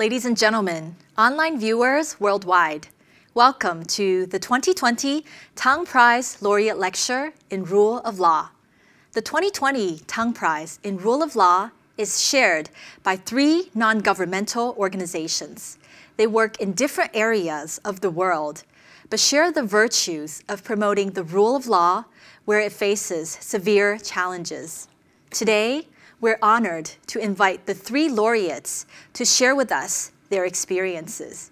Ladies and gentlemen, online viewers worldwide, welcome to the 2020 Tang Prize Laureate Lecture in Rule of Law. The 2020 Tang Prize in Rule of Law is shared by 3 non-governmental organizations. They work in different areas of the world, but share the virtues of promoting the rule of law where it faces severe challenges. Today, we're honored to invite the 3 laureates to share with us their experiences.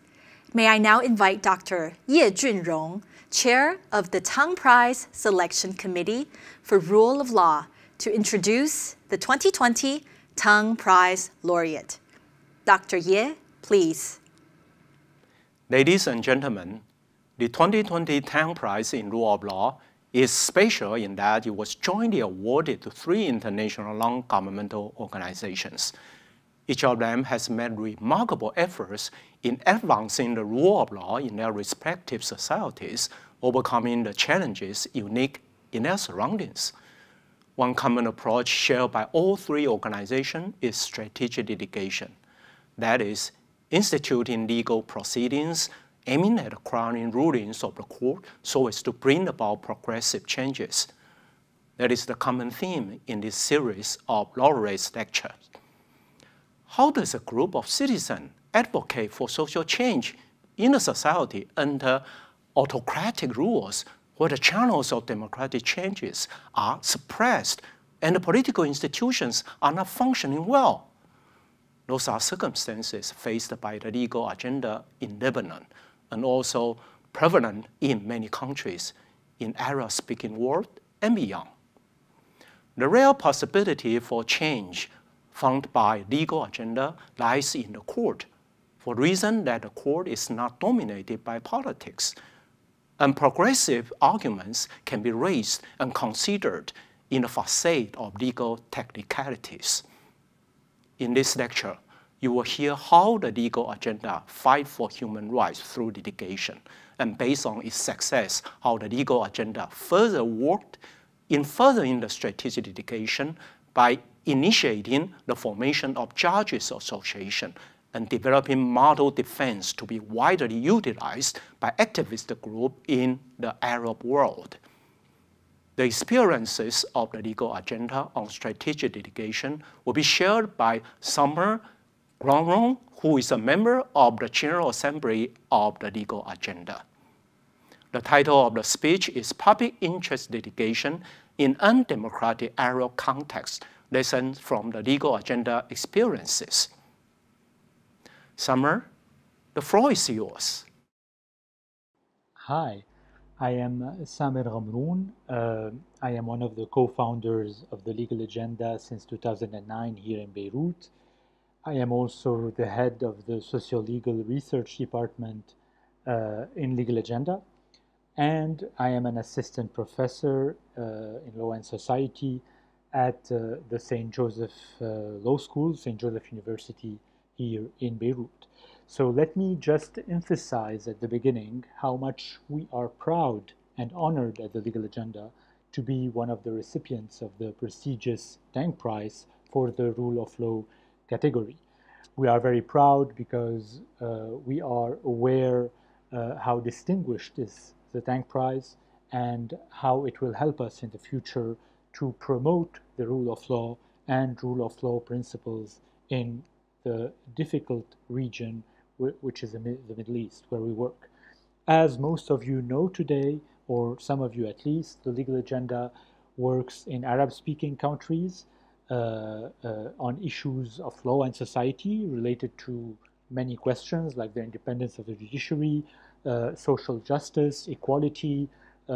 May I now invite Dr. Ye Junrong, Chair of the Tang Prize Selection Committee for Rule of Law, to introduce the 2020 Tang Prize Laureate. Dr. Ye, please. Ladies and gentlemen, the 2020 Tang Prize in Rule of Law is special in that it was jointly awarded to 3 international non-governmental organizations. Each of them has made remarkable efforts in advancing the rule of law in their respective societies, overcoming the challenges unique in their surroundings. One common approach shared by all 3 organizations is strategic litigation. That is, instituting legal proceedings aiming at acquiring rulings of the court so as to bring about progressive changes. That is the common theme in this series of Laureate lectures. How does a group of citizens advocate for social change in a society under autocratic rules where the channels of democratic changes are suppressed and the political institutions are not functioning well? Those are circumstances faced by the legal agenda in Lebanon, and also prevalent in many countries in Arab-speaking world and beyond. The real possibility for change found by legal agenda lies in the court, for the reason that the court is not dominated by politics, and progressive arguments can be raised and considered in the facade of legal technicalities. In this lecture, you will hear how the legal agenda fights for human rights through litigation, and based on its success, how the legal agenda further worked in furthering the strategic litigation by initiating the formation of judges association and developing model defense to be widely utilized by activist groups in the Arab world. The experiences of the legal agenda on strategic litigation will be shared by Summer Grongrong, who is a member of the General Assembly of the Legal Agenda. The title of the speech is Public Interest Litigation in Undemocratic Arab Context, Lessons from the Legal Agenda Experiences. Summer, the floor is yours. Hi, I am Samer Ghamroun. I am one of the co-founders of the Legal Agenda since 2009 here in Beirut. I am also the head of the Socio-Legal Research Department in Legal Agenda, and I am an assistant professor in Law and Society at the St. Joseph Law School, St. Joseph University here in Beirut. So let me just emphasize at the beginning how much we are proud and honored at the Legal Agenda to be one of the recipients of the prestigious Tang Prize for the Rule of Law category. We are very proud because we are aware how distinguished is the Tang Prize and how it will help us in the future to promote the rule of law and rule of law principles in the difficult region, which is the Middle East, where we work. As most of you know today, or some of you at least, the Legal Agenda works in Arab-speaking countries on issues of law and society related to many questions like the independence of the judiciary, social justice, equality,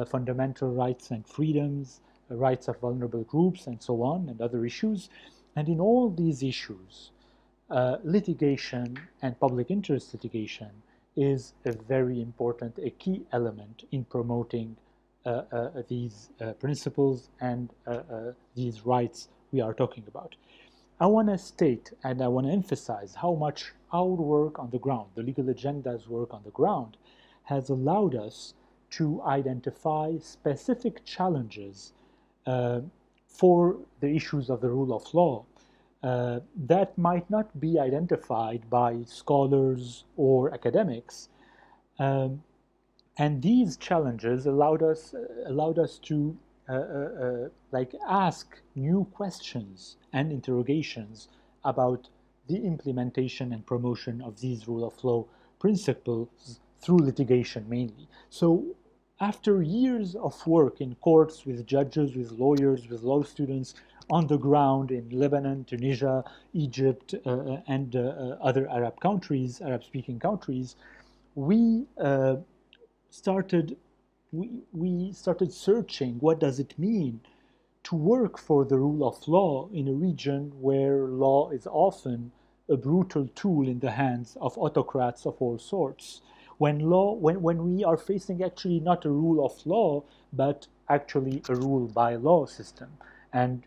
fundamental rights and freedoms, rights of vulnerable groups, and so on, and other issues. And in all these issues, litigation and public interest litigation is a very important, a key element in promoting these principles and these rights we are talking about. I want to state and I want to emphasize how much our work on the ground, the Legal Agenda's work on the ground, has allowed us to identify specific challenges for the issues of the rule of law that might not be identified by scholars or academics. And these challenges allowed us to like ask new questions and interrogations about the implementation and promotion of these rule of law principles through litigation mainly. So after years of work in courts with judges, with lawyers, with law students on the ground in Lebanon, Tunisia, Egypt, and other Arab countries, Arab-speaking countries, we started searching what does it mean to work for the rule of law in a region where law is often a brutal tool in the hands of autocrats of all sorts. When we are facing actually not a rule of law, but actually a rule by law system. And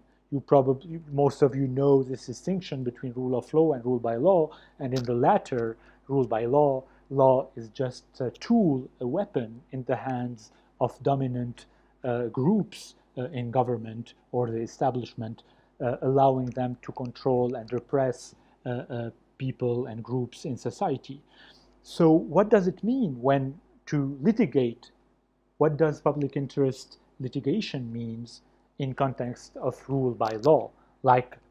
most of you know this distinction between rule of law and rule by law, and in the latter, rule by law, law is just a tool, a weapon in the hands of dominant groups in government or the establishment, allowing them to control and repress people and groups in society. So what does it mean when to litigate? What does public interest litigation means in context of rule by law,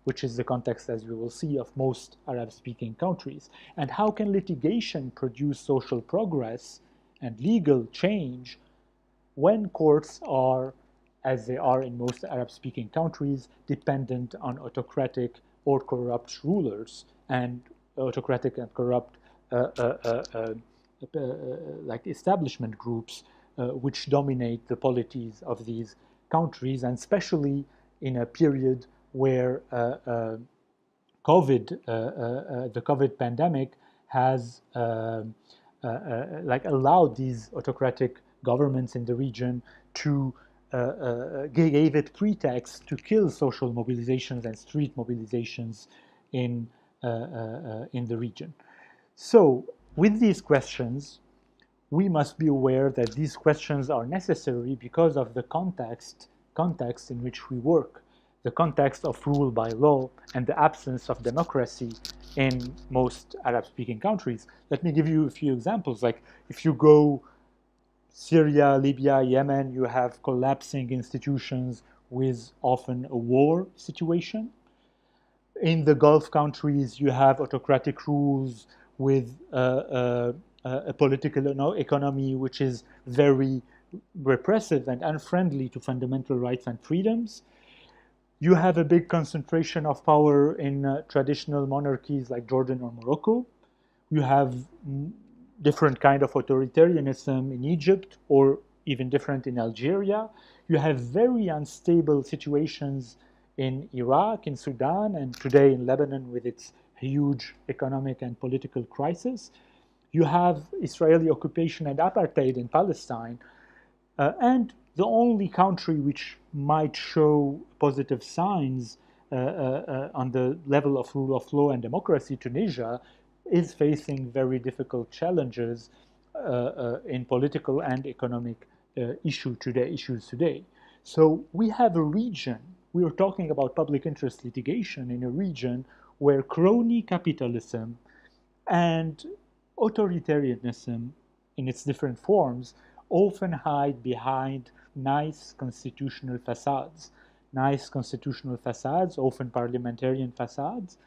which is the context, as we will see, of most Arab-speaking countries? And how can litigation produce social progress and legal change when courts are, as they are in most Arab-speaking countries, dependent on autocratic or corrupt rulers and autocratic and corrupt like establishment groups which dominate the polities of these countries, and especially in a period where the COVID pandemic has like allowed these autocratic governments in the region to gave it pretext to kill social mobilizations and street mobilizations in the region. So with these questions, we must be aware that these questions are necessary because of the context in which we work, the context of rule by law and the absence of democracy in most Arab-speaking countries. Let me give you a few examples. Like if you go Syria, Libya, Yemen, you have collapsing institutions with often a war situation. In the Gulf countries, you have autocratic rules with a political economy which is very repressive and unfriendly to fundamental rights and freedoms. You have a big concentration of power in traditional monarchies like Jordan or Morocco. You have different kind of authoritarianism in Egypt, or even different in Algeria. You have very unstable situations in Iraq, in Sudan, and today in Lebanon with its huge economic and political crisis. You have Israeli occupation and apartheid in Palestine. And the only country which might show positive signs on the level of rule of law and democracy, Tunisia, is facing very difficult challenges in political and economic issues today. So we have a region, we are talking about public interest litigation in a region where crony capitalism and authoritarianism in its different forms often hide behind nice constitutional facades, often parliamentarian facades,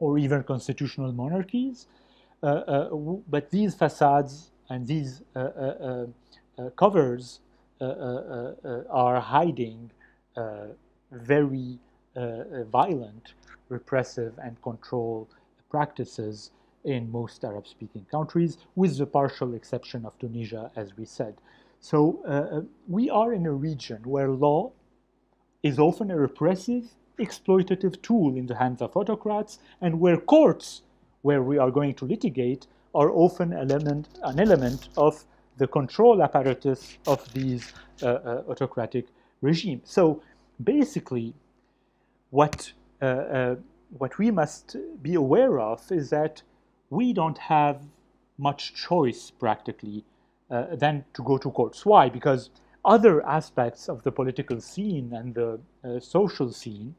or even constitutional monarchies. But these facades and these covers are hiding very violent, repressive, and control practices in most Arab-speaking countries, with the partial exception of Tunisia, as we said. So we are in a region where law is often a repressive, exploitative tool in the hands of autocrats, and where courts, where we are going to litigate, are often an element of the control apparatus of these autocratic regimes. So basically, what we must be aware of is that we don't have much choice practically than to go to courts. Why? Because other aspects of the political scene and the social scene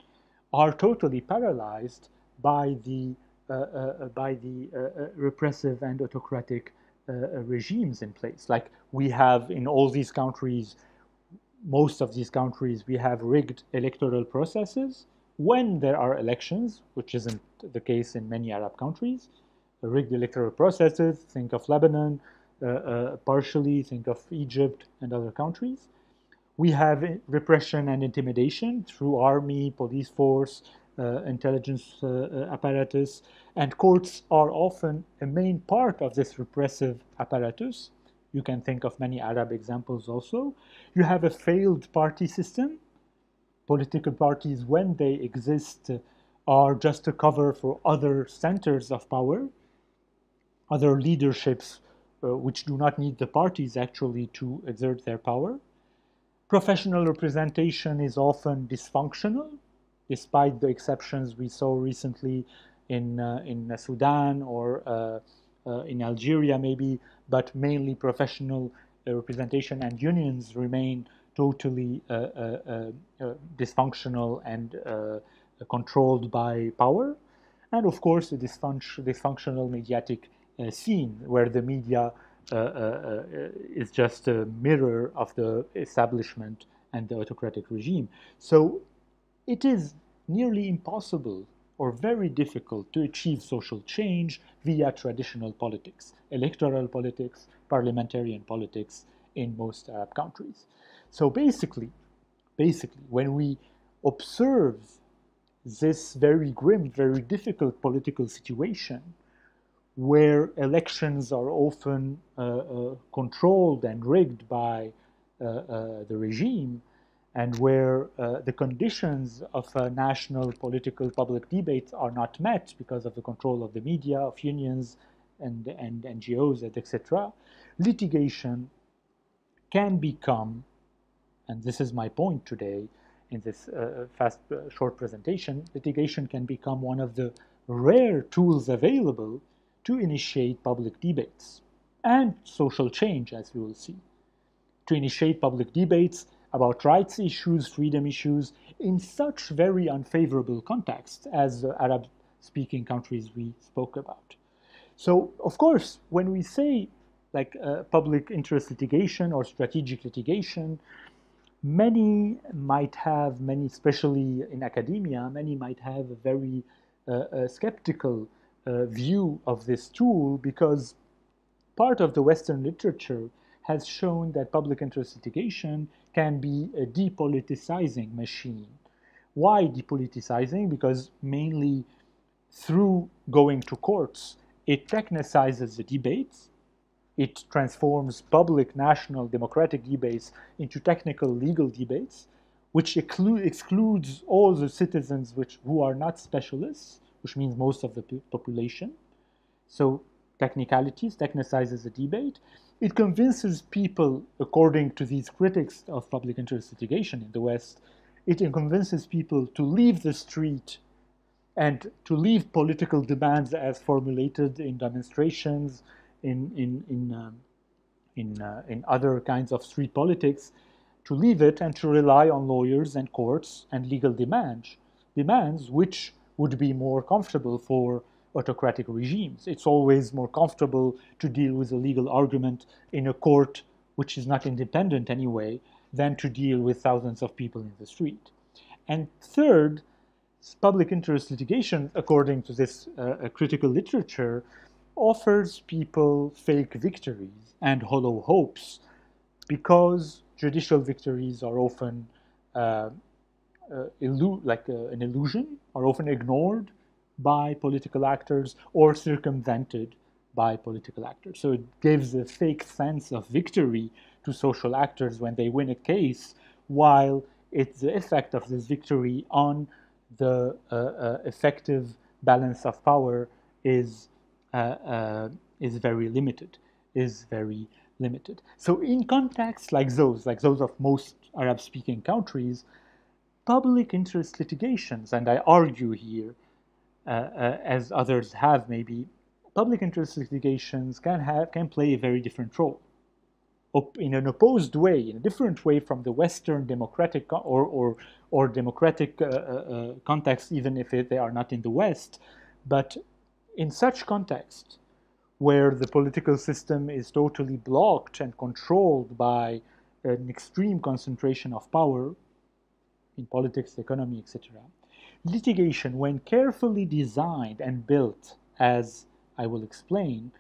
are totally paralyzed by the repressive and autocratic regimes in place. Like we have in all these countries, most of these countries, we have rigged electoral processes when there are elections, which isn't the case in many Arab countries. Rigged electoral processes, think of Lebanon, partially think of Egypt and other countries. We have repression and intimidation through army, police force, intelligence apparatus, and courts are often a main part of this repressive apparatus. You can think of many Arab examples also. You have a failed party system. Political parties, when they exist, are just a cover for other centers of power, other leaderships which do not need the parties actually to exert their power. Professional representation is often dysfunctional, despite the exceptions we saw recently in Sudan or in Algeria maybe, but mainly professional representation and unions remain totally dysfunctional and controlled by power. And of course, a dysfunctional mediatic scene where the media is just a mirror of the establishment and the autocratic regime. So it is nearly impossible or very difficult to achieve social change via traditional politics, electoral politics, parliamentarian politics in most Arab countries. So basically, when we observe this very grim, very difficult political situation, where elections are often controlled and rigged by the regime, and where the conditions of national political public debates are not met because of the control of the media, of unions and NGOs, etc., litigation can become, and this is my point today in this short presentation, litigation can become one of the rare tools available to initiate public debates and social change, as we will see. To initiate public debates about rights issues, freedom issues, in such very unfavorable contexts as the Arab-speaking countries we spoke about. So, of course, when we say like public interest litigation or strategic litigation, many, especially in academia, many might have a very skeptical view of this tool, because part of the Western literature has shown that public interest litigation can be a depoliticizing machine. Why depoliticizing? Because mainly through going to courts, it technicizes the debates. It transforms public, national, democratic debates into technical legal debates, which excludes all the citizens who are not specialists, which means most of the population. So technicalities, technicizes the debate. It convinces people, according to these critics of public interest litigation in the West, it convinces people to leave the street and to leave political demands as formulated in demonstrations, in other kinds of street politics, to leave it and to rely on lawyers and courts and legal demands which would be more comfortable for autocratic regimes. It's always more comfortable to deal with a legal argument in a court which is not independent anyway than to deal with thousands of people in the street. And third, public interest litigation, according to this critical literature, offers people fake victories and hollow hopes, because judicial victories are often an illusion, are often ignored by political actors or circumvented by political actors. So it gives a fake sense of victory to social actors when they win a case, while it's the effect of this victory on the effective balance of power is very limited. So in contexts like those of most Arab-speaking countries, public interest litigations, and I argue here, as others have maybe, public interest litigations can play a very different role. in an opposed way, in a different way from the Western democratic or democratic context, even if they are not in the West. But in such context, where the political system is totally blocked and controlled by an extreme concentration of power in politics, economy, etc., litigation, when carefully designed and built, as I will explain,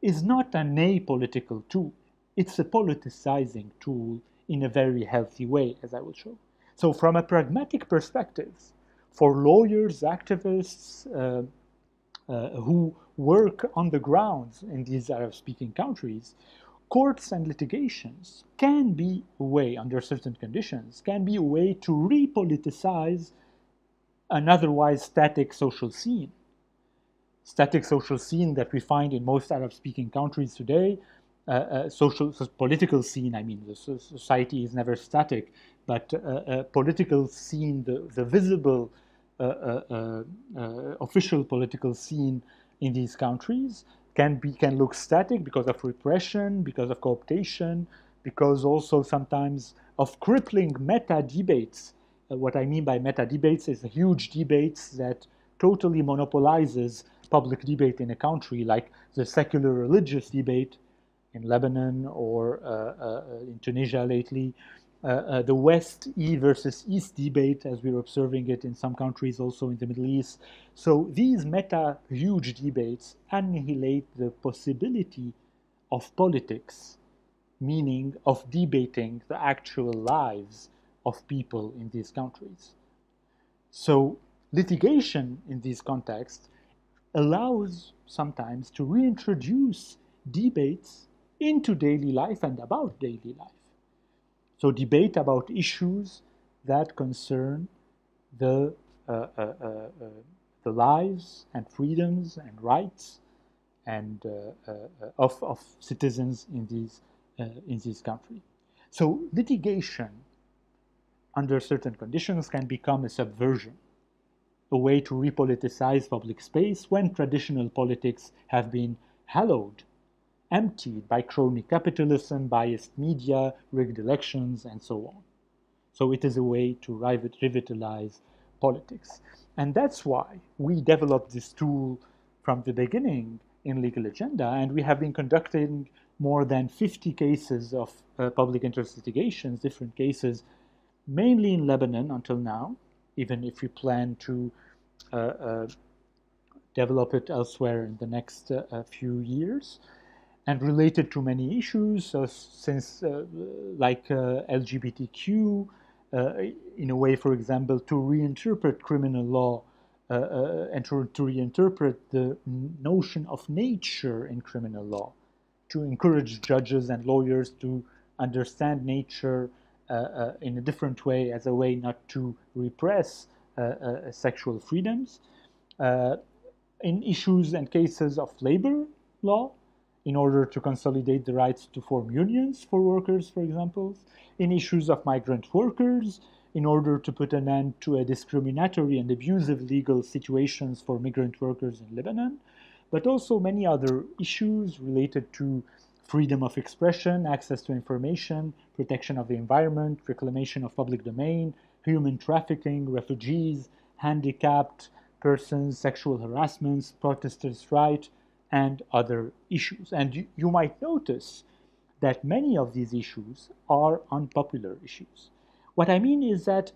is not an apolitical tool. It's a politicizing tool in a very healthy way, as I will show. So from a pragmatic perspective, for lawyers, activists who work on the grounds in these Arab-speaking countries, courts and litigations can be a way, under certain conditions, can be a way to repoliticize an otherwise static social scene. Static social scene that we find in most Arab-speaking countries today, political scene, I mean, the society is never static, but political scene, the visible official political scene in these countries can look static because of repression, because of cooptation, because also sometimes of crippling meta debates. What I mean by meta debates is huge debates that totally monopolizes public debate in a country, like the secular religious debate in Lebanon or in Tunisia lately, the West versus East debate, as we're observing it in some countries also in the Middle East. So these meta huge debates annihilate the possibility of politics, meaning of debating the actual lives of people in these countries. So litigation in these contexts allows sometimes to reintroduce debates into daily life and about daily life. So debate about issues that concern the lives and freedoms and rights and of citizens in these countries. So litigation, under certain conditions, can become a subversion, a way to repoliticize public space when traditional politics have been hallowed, emptied by crony capitalism, biased media, rigged elections, and so on. So it is a way to revitalize politics. And that's why we developed this tool from the beginning in Legal Agenda, and we have been conducting more than 50 cases of public interest litigations, different cases, mainly in Lebanon until now, even if we plan to develop it elsewhere in the next few years, and related to many issues, since like LGBTQ, in a way, for example, to reinterpret criminal law and to reinterpret the notion of nature in criminal law, to encourage judges and lawyers to understand nature in a different way, as a way not to repress sexual freedoms. In issues and cases of labor law, in order to consolidate the rights to form unions for workers, for example, in issues of migrant workers, in order to put an end to a discriminatory and abusive legal situations for migrant workers in Lebanon, but also many other issues related to freedom of expression, access to information, protection of the environment, reclamation of public domain, human trafficking, refugees, handicapped persons, sexual harassments, protesters' rights, and other issues. And you might notice that many of these issues are unpopular issues. What I mean is that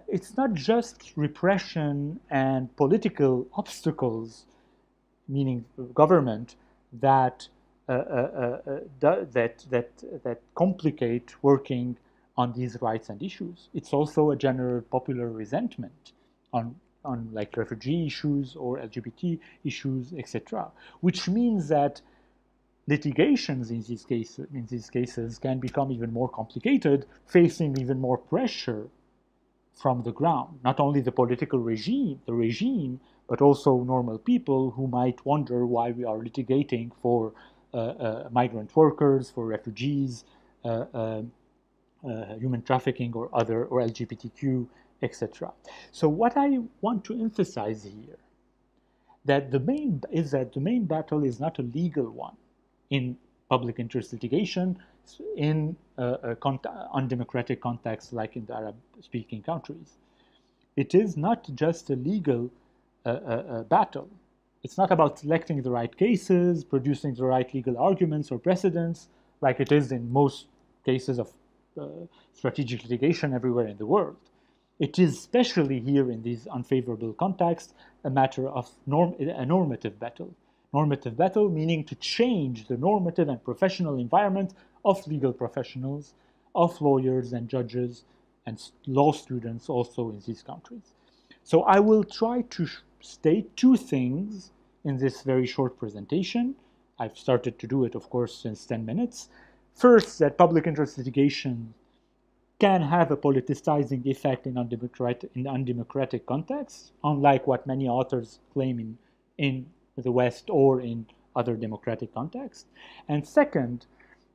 it's not just repression and political obstacles, meaning government, that complicate working on these rights and issues. It's also a general popular resentment on like refugee issues or LGBT issues, etc., which means that litigations in these cases can become even more complicated, facing even more pressure from the ground. Not only the political regime, but also normal people who might wonder why we are litigating for migrant workers, for refugees, human trafficking or LGBTQ, etc. So what I want to emphasize here that the main battle is not a legal one in public interest litigation, in undemocratic contexts like in the Arab-speaking countries. It is not just a legal battle. It's not about selecting the right cases, producing the right legal arguments or precedents, like it is in most cases of strategic litigation everywhere in the world. It is, especially here in these unfavorable contexts, a matter of a normative battle. Normative battle meaning to change the normative and professional environment of legal professionals, of lawyers and judges and law students also in these countries. So I will try to state two things in this very short presentation. I've started to do it, of course, since 10 minutes. First, that public interest litigation can have a politicizing effect in undemocratic contexts, unlike what many authors claim in the West or in other democratic contexts. And second,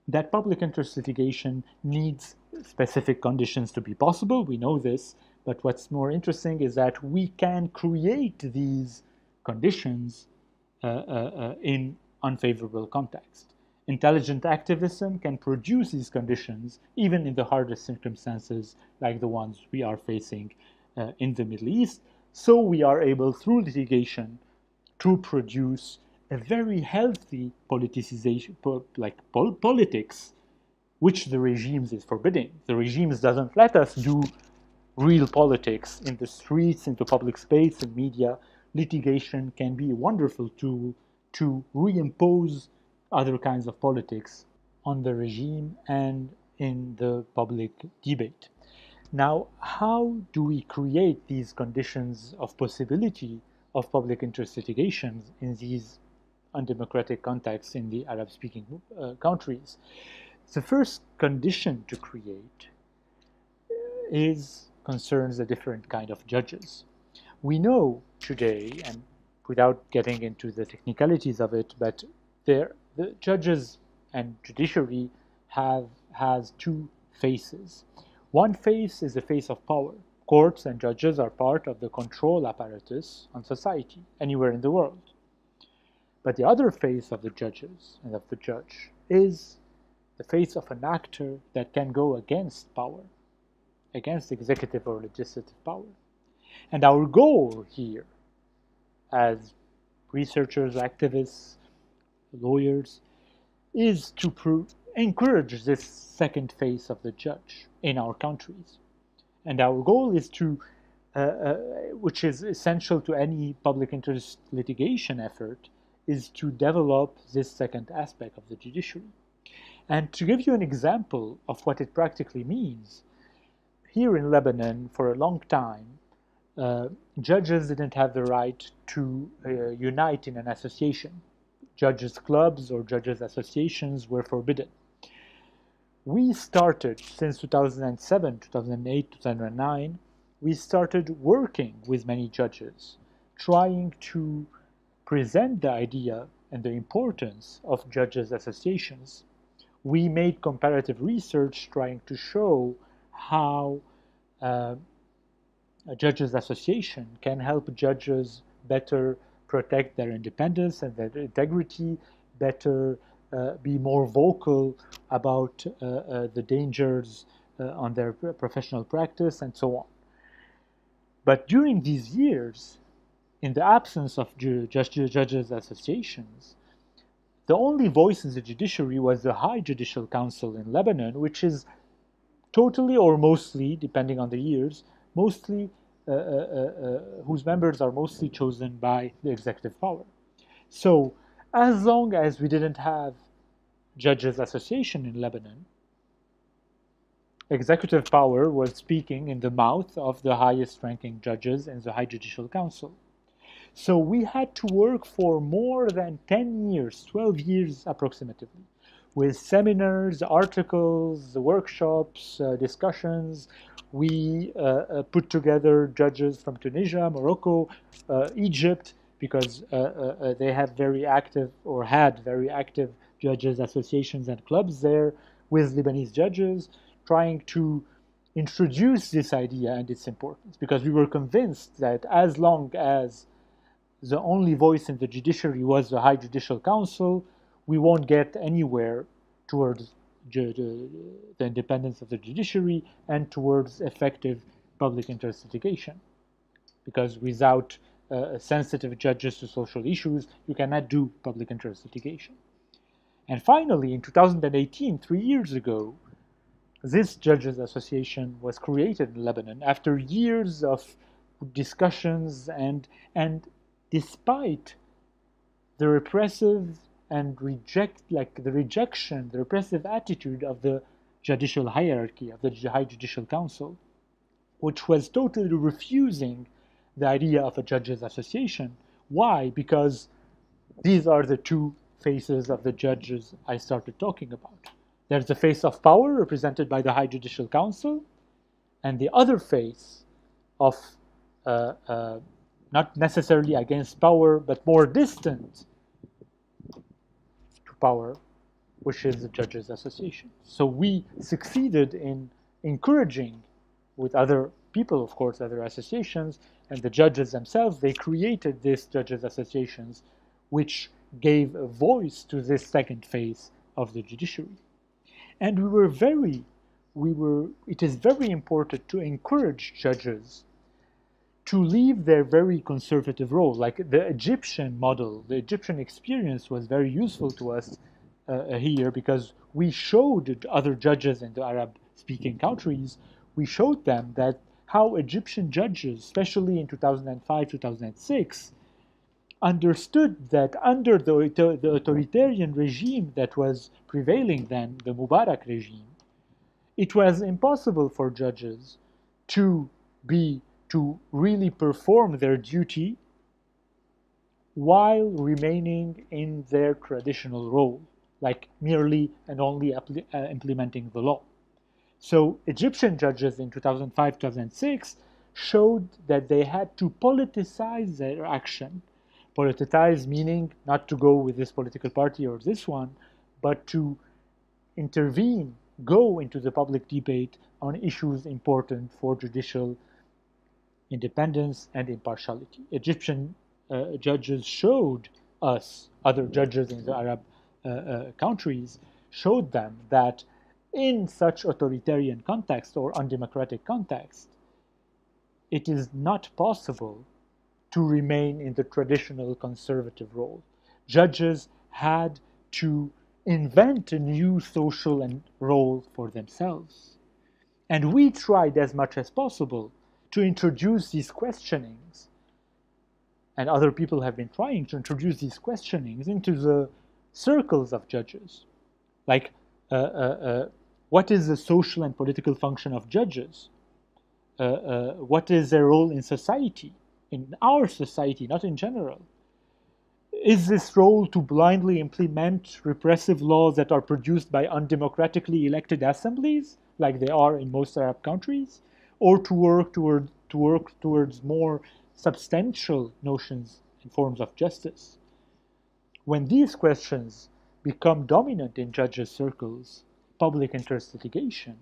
that public interest litigation needs specific conditions to be possible. We know this, but what's more interesting is that we can create these conditions in unfavorable context. Intelligent activism can produce these conditions even in the hardest circumstances like the ones we are facing in the Middle East. So we are able, through litigation, to produce a very healthy politicization, politics, which the regimes is forbidding. The regimes doesn't let us do real politics in the streets, into public space, and media. Litigation can be a wonderful tool to reimpose other kinds of politics on the regime and in the public debate. Now, how do we create these conditions of possibility of public interest litigations in these undemocratic contexts in the Arab-speaking countries? The first condition to create concerns a different kind of judges. We know today, and without getting into the technicalities of it, but the judges and judiciary has two faces. One face is the face of power. Courts and judges are part of the control apparatus on society anywhere in the world. But the other face of the judges and of the judge is the face of an actor that can go against power, against executive or legislative power. And our goal here, as researchers, activists, lawyers, is to encourage this second face of the judge in our countries. And our goal is to, which is essential to any public interest litigation effort, is to develop this second aspect of the judiciary. And to give you an example of what it practically means, here in Lebanon, for a long time, judges didn't have the right to unite in an association. Judges' clubs or judges' associations were forbidden. We started, since 2007, 2008, 2009, we started working with many judges, trying to present the idea and the importance of judges' associations. We made comparative research trying to show how a judges' association can help judges better protect their independence and their integrity, better be more vocal about the dangers on their professional practice, and so on. But during these years, in the absence of judges' associations, the only voice in the judiciary was the High Judicial Council in Lebanon, which is totally or mostly, depending on the years, mostly whose members are mostly chosen by the executive power. So as long as we didn't have judges' association in Lebanon, executive power was speaking in the mouth of the highest ranking judges in the High Judicial Council. So we had to work for more than 10 years, 12 years approximately, with seminars, articles, workshops, discussions. We put together judges from Tunisia, Morocco, Egypt, because they have very active, or had very active, judges' associations and clubs there with Lebanese judges, trying to introduce this idea and its importance, because we were convinced that as long as the only voice in the judiciary was the High Judicial Council, we won't get anywhere towards the independence of the judiciary and towards effective public interest litigation. Because without sensitive judges to social issues, you cannot do public interest litigation. And finally, in 2018, 3 years ago, this Judges Association was created in Lebanon after years of discussions and despite the repressive and the repressive attitude of the judicial hierarchy, of the High Judicial Council, which was totally refusing the idea of a Judges Association. Why? Because these are the two faces of the judges I started talking about. There's the face of power represented by the High Judicial Council, and the other face of not necessarily against power, but more distant to power, which is the Judges Association. So we succeeded in encouraging, with other people, of course, other associations, and the judges themselves, they created these Judges Associations, which gave a voice to this second phase of the judiciary. And it is very important to encourage judges to leave their very conservative role. Like the Egyptian model, the Egyptian experience was very useful to us here, because we showed other judges in the Arab-speaking countries, we showed them that how Egyptian judges, especially in 2005, 2006, understood that under the authoritarian regime that was prevailing then, the Mubarak regime, it was impossible for judges to really perform their duty while remaining in their traditional role, like merely and only implementing the law. So Egyptian judges in 2005, 2006 showed that they had to politicize their action. Politicize meaning not to go with this political party or this one, but to intervene, go into the public debate on issues important for judicial independence and impartiality. Egyptian judges showed us, other judges in the Arab countries, showed them that in such authoritarian context or undemocratic context, it is not possible to remain in the traditional conservative role. Judges had to invent a new social role for themselves. And we tried as much as possible to introduce these questionings, and other people have been trying to introduce these questionings into the circles of judges. Like, what is the social and political function of judges? What is their role in society, in our society, not in general? Is this role to blindly implement repressive laws that are produced by undemocratically elected assemblies, like they are in most Arab countries, or to work towards more substantial notions and forms of justice? When these questions become dominant in judges' circles, public interest litigation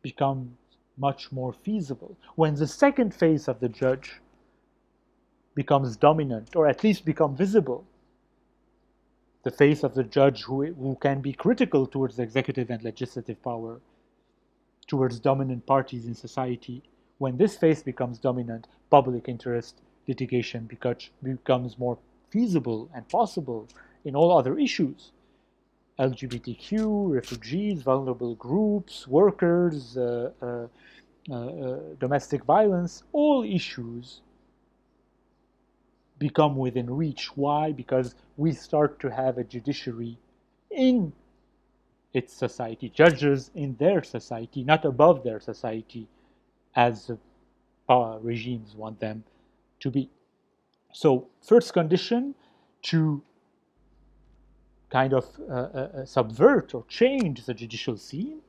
becomes much more feasible. When the second phase of the judge becomes dominant, or at least become visible, the face of the judge who can be critical towards the executive and legislative power, towards dominant parties in society, when this face becomes dominant, public interest litigation becomes more feasible and possible in all other issues. LGBTQ, refugees, vulnerable groups, workers, domestic violence, all issues become within reach. Why? Because we start to have a judiciary in its society, judges in their society, not above their society, as regimes want them to be. So, first condition to kind of subvert or change the judicial scene.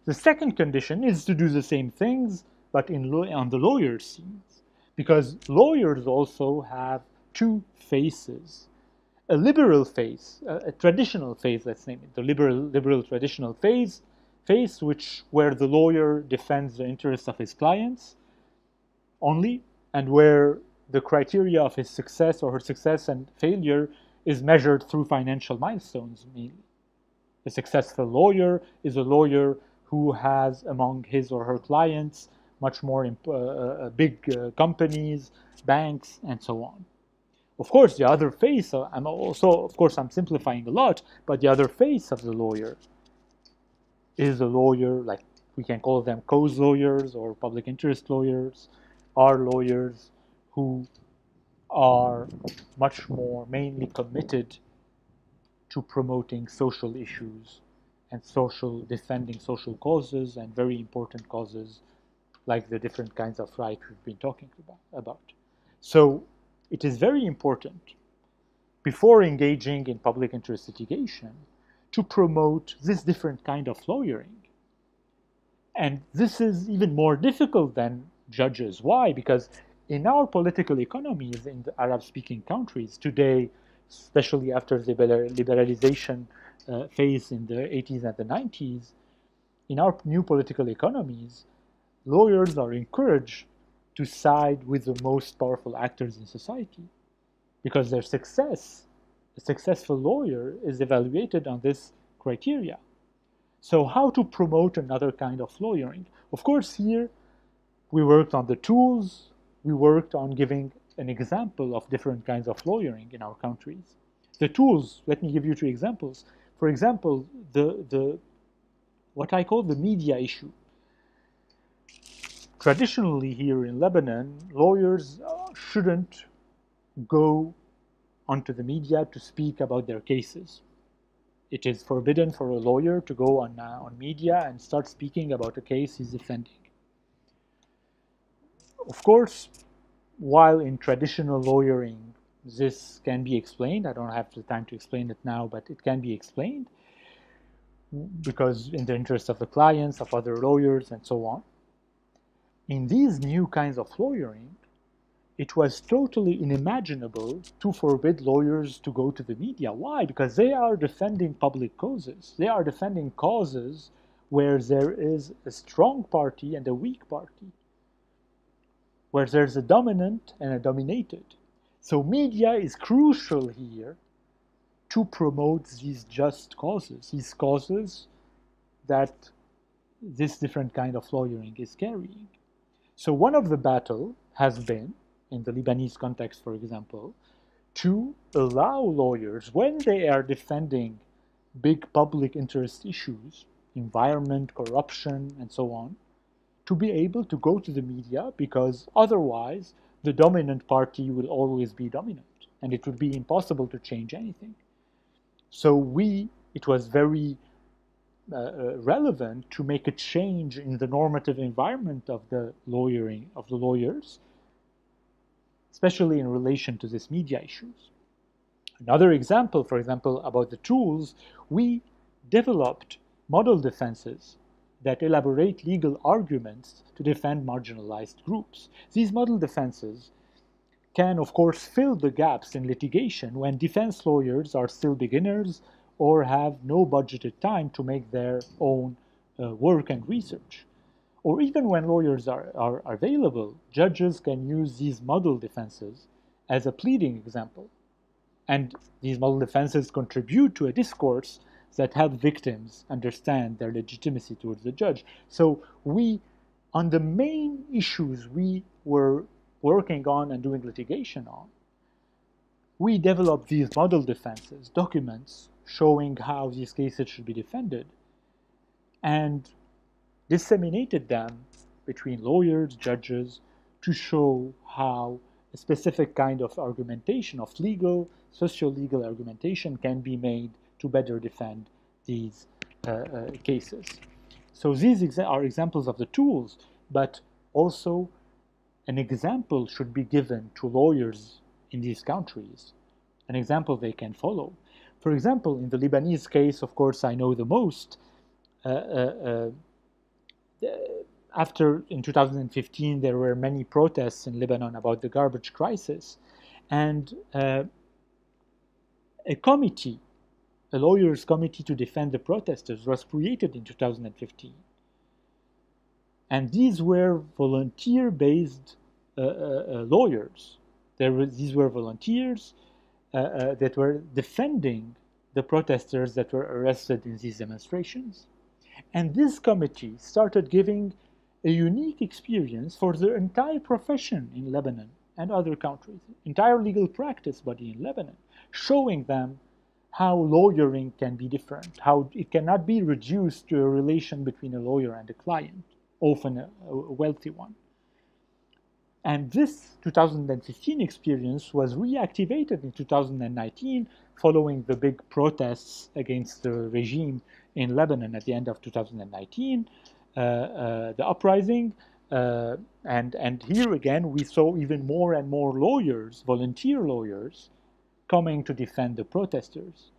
The second condition is to do the same things, but on the lawyer scenes, because lawyers also have two faces. A liberal face, a traditional face, let's name it, the liberal traditional face, where the lawyer defends the interests of his clients only, and where the criteria of his success or her success and failure is measured through financial milestones mainly. A successful lawyer is a lawyer who has among his or her clients much more big companies, banks, and so on. Of course, the other face, I'm simplifying a lot, but the other face of the lawyer is a lawyer, like we can call them cause lawyers or public interest lawyers, are lawyers who are much more mainly committed to promoting social issues and defending social causes and very important causes like the different kinds of rights we've been talking about. So it is very important before engaging in public interest litigation to promote this different kind of lawyering. And this is even more difficult than judges. Why? Because in our political economies in the Arab-speaking countries today, especially after the liberalization phase in the 80s and the 90s, in our new political economies, lawyers are encouraged to side with the most powerful actors in society because their success, a successful lawyer, is evaluated on this criteria. So how to promote another kind of lawyering? Of course, here we worked on the tools, we worked on giving an example of different kinds of lawyering in our countries. The tools, let me give you 2 examples. For example, what I call the media issue. Traditionally here in Lebanon, lawyers shouldn't go onto the media to speak about their cases. It is forbidden for a lawyer to go on media and start speaking about a case he's defending. Of course, while in traditional lawyering this can be explained, I don't have the time to explain it now, but it can be explained because in the interest of the clients, of other lawyers, and so on. In these new kinds of lawyering, it was totally unimaginable to forbid lawyers to go to the media. Why? Because they are defending public causes. They are defending causes where there is a strong party and a weak party, where there's a dominant and a dominated. So media is crucial here to promote these just causes, these causes that this different kind of lawyering is carrying. So one of the battles has been, in the Lebanese context, for example, to allow lawyers, when they are defending big public interest issues, environment, corruption, and so on, to be able to go to the media, because otherwise the dominant party will always be dominant, and it would be impossible to change anything. So it was very relevant to make a change in the normative environment of the lawyers, especially in relation to these media issues. Another example, for example, about the tools, we developed model defenses that elaborate legal arguments to defend marginalized groups. These model defenses can, of course, fill the gaps in litigation when defense lawyers are still beginners or have no budgeted time to make their own work and research. Or even when lawyers are available, judges can use these model defenses as a pleading example. And these model defenses contribute to a discourse that help victims understand their legitimacy towards the judge. So on the main issues we were working on and doing litigation on, we developed these model defenses, documents showing how these cases should be defended, and disseminated them between lawyers, judges, to show how a specific kind of argumentation, of legal, socio-legal argumentation, can be made to better defend these cases. So these are examples of the tools, but also an example should be given to lawyers in these countries, an example they can follow. For example, in the Lebanese case, of course, I know the most, in 2015, there were many protests in Lebanon about the garbage crisis, and a lawyers' committee to defend the protesters was created in 2015. And these were volunteer-based lawyers. These were volunteers that were defending the protesters that were arrested in these demonstrations. And this committee started giving a unique experience for the entire profession in Lebanon and other countries, entire legal practice body in Lebanon, showing them how lawyering can be different, how it cannot be reduced to a relation between a lawyer and a client, often a wealthy one. And this 2015 experience was reactivated in 2019 following the big protests against the regime in Lebanon at the end of 2019, the uprising. And here again, we saw even more and more lawyers, volunteer lawyers, coming to defend the protesters,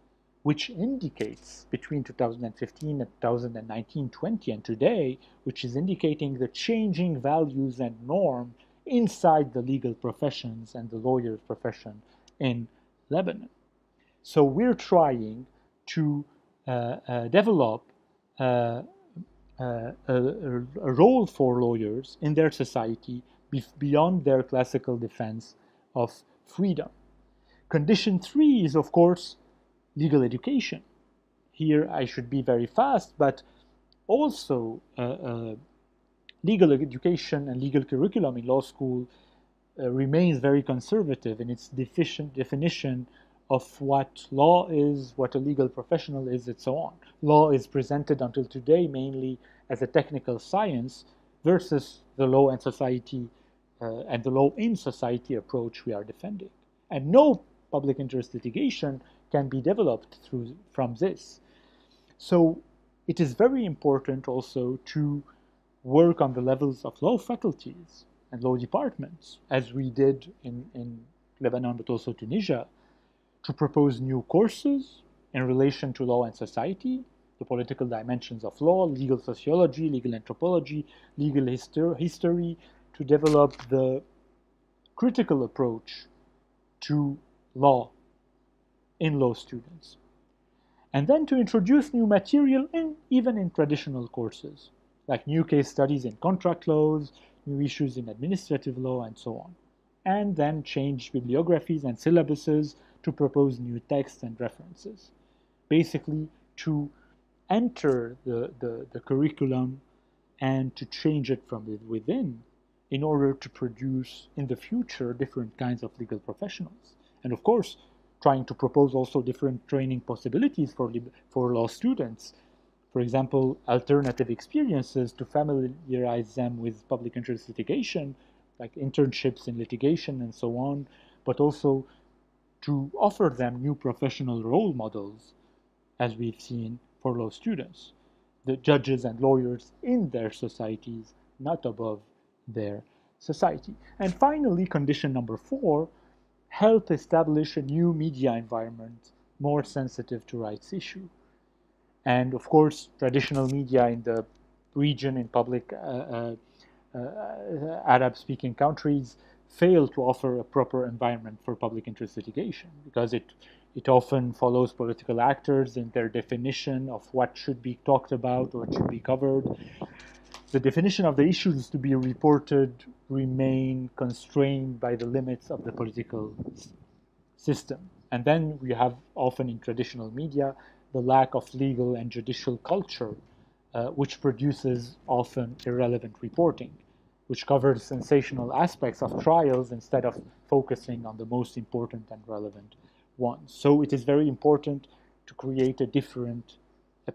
which indicates between 2015 and 2019-20 and today, which is indicating the changing values and norm inside the legal professions and the lawyer's profession in Lebanon. So we're trying to develop a role for lawyers in their society beyond their classical defense of freedom. Condition 3 is, of course, legal education. Here I should be very fast, but also legal education and legal curriculum in law school remains very conservative in its definition of what law is, what a legal professional is, and so on. Law is presented until today mainly as a technical science versus the law and society and the law in society approach we are defending. And no public interest litigation can be developed from this. So it is very important also to work on the levels of law faculties and law departments, as we did in Lebanon, but also Tunisia, to propose new courses in relation to law and society, the political dimensions of law, legal sociology, legal anthropology, legal history, to develop the critical approach to law in law students. And then to introduce new material even in traditional courses, like new case studies in contract laws, new issues in administrative law, and so on. And then change bibliographies and syllabuses to propose new texts and references. Basically, to enter the curriculum and to change it from within in order to produce in the future different kinds of legal professionals. And of course, trying to propose also different training possibilities for law students. For example, alternative experiences to familiarize them with public interest litigation, like internships in litigation and so on, but also to offer them new professional role models, as we've seen for law students, the judges and lawyers in their societies, not above their society. And finally, condition number 4, help establish a new media environment more sensitive to rights issue. And of course, traditional media in the region, in public Arab-speaking countries, fail to offer a proper environment for public interest litigation because it often follows political actors in their definition of what should be talked about or what should be covered. The definition of the issues to be reported remain constrained by the limits of the political system. And then we have often in traditional media the lack of legal and judicial culture, which produces often irrelevant reporting, which covers sensational aspects of trials instead of focusing on the most important and relevant ones. So it is very important to create a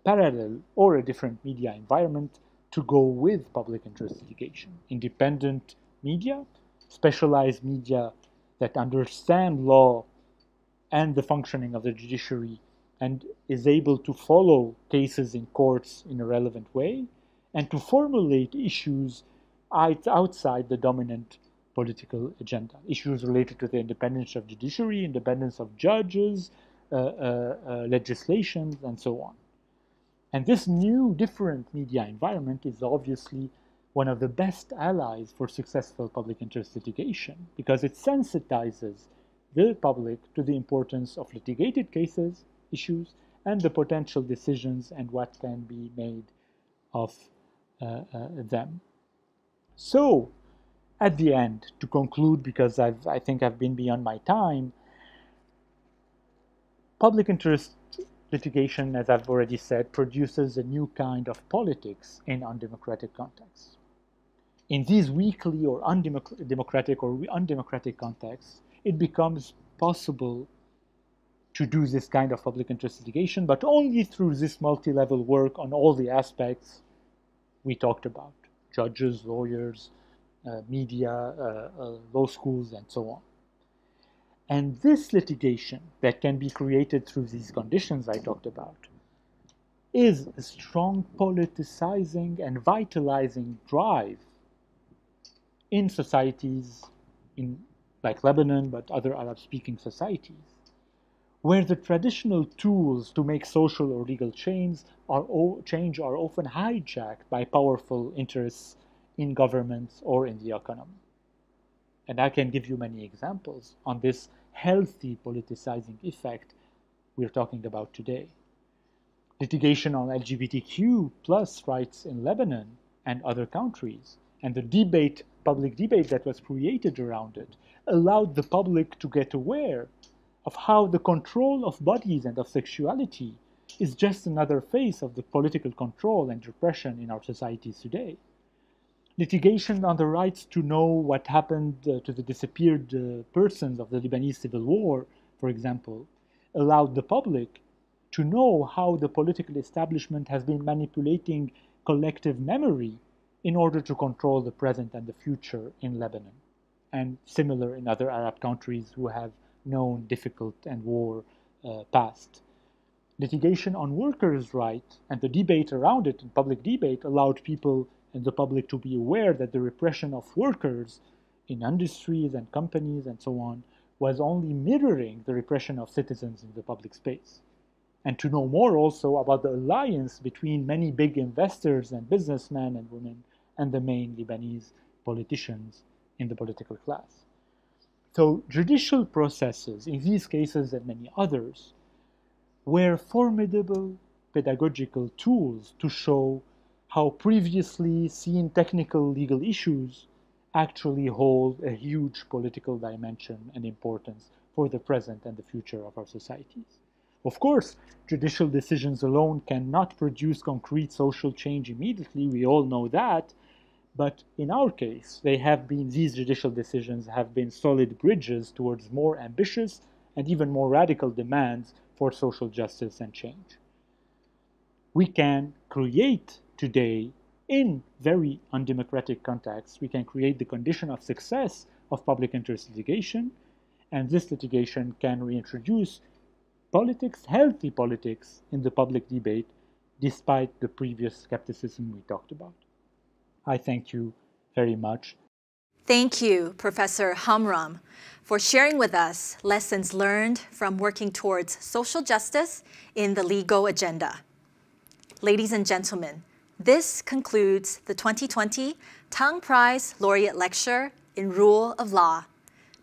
parallel or a different media environment to go with public interest litigation. Independent media, specialized media that understand law and the functioning of the judiciary and is able to follow cases in courts in a relevant way and to formulate issues outside the dominant political agenda. Issues related to the independence of judiciary, independence of judges, legislations, and so on. And this new, different media environment is obviously one of the best allies for successful public interest litigation because it sensitizes the public to the importance of litigated cases, issues, and the potential decisions and what can be made of them. So, at the end, to conclude, because I think I've been beyond my time, public interest litigation, as I've already said, produces a new kind of politics in undemocratic contexts. In these weakly or undemocratic contexts, it becomes possible to do this kind of public interest litigation, but only through this multi-level work on all the aspects we talked about: judges, lawyers, media, law schools, and so on. And this litigation that can be created through these conditions I talked about is a strong politicizing and vitalizing drive in societies like Lebanon, but other Arab-speaking societies, where the traditional tools to make social or legal change are often hijacked by powerful interests in governments or in the economy. And I can give you many examples on this healthy politicizing effect we're talking about today. Litigation on LGBTQ plus rights in Lebanon and other countries, and the public debate that was created around it, allowed the public to get aware of how the control of bodies and of sexuality is just another face of the political control and repression in our societies today. Litigation on the rights to know what happened to the disappeared persons of the Lebanese civil war, for example, allowed the public to know how the political establishment has been manipulating collective memory in order to control the present and the future in Lebanon, and similar in other Arab countries who have known difficult and war past. Litigation on workers' rights and the debate around it in public debate allowed people and the public to be aware that the repression of workers in industries and companies and so on was only mirroring the repression of citizens in the public space. And to know more also about the alliance between many big investors and businessmen and women and the main Lebanese politicians in the political class. So judicial processes in these cases and many others were formidable pedagogical tools to show how previously seen technical legal issues actually hold a huge political dimension and importance for the present and the future of our societies. Of course, judicial decisions alone cannot produce concrete social change immediately, we all know that, but in our case, these judicial decisions have been solid bridges towards more ambitious and even more radical demands for social justice and change. We can create today, in very undemocratic contexts, we can create the condition of success of public interest litigation, and this litigation can reintroduce politics, healthy politics, in the public debate, despite the previous skepticism we talked about. I thank you very much. Thank you, Professor Hamram, for sharing with us lessons learned from working towards social justice in the legal agenda. Ladies and gentlemen, this concludes the 2020 Tang Prize Laureate Lecture in Rule of Law.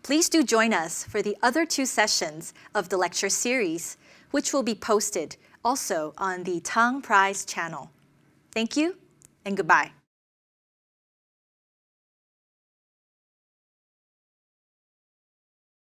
Please do join us for the other 2 sessions of the lecture series, which will be posted also on the Tang Prize channel. Thank you and goodbye.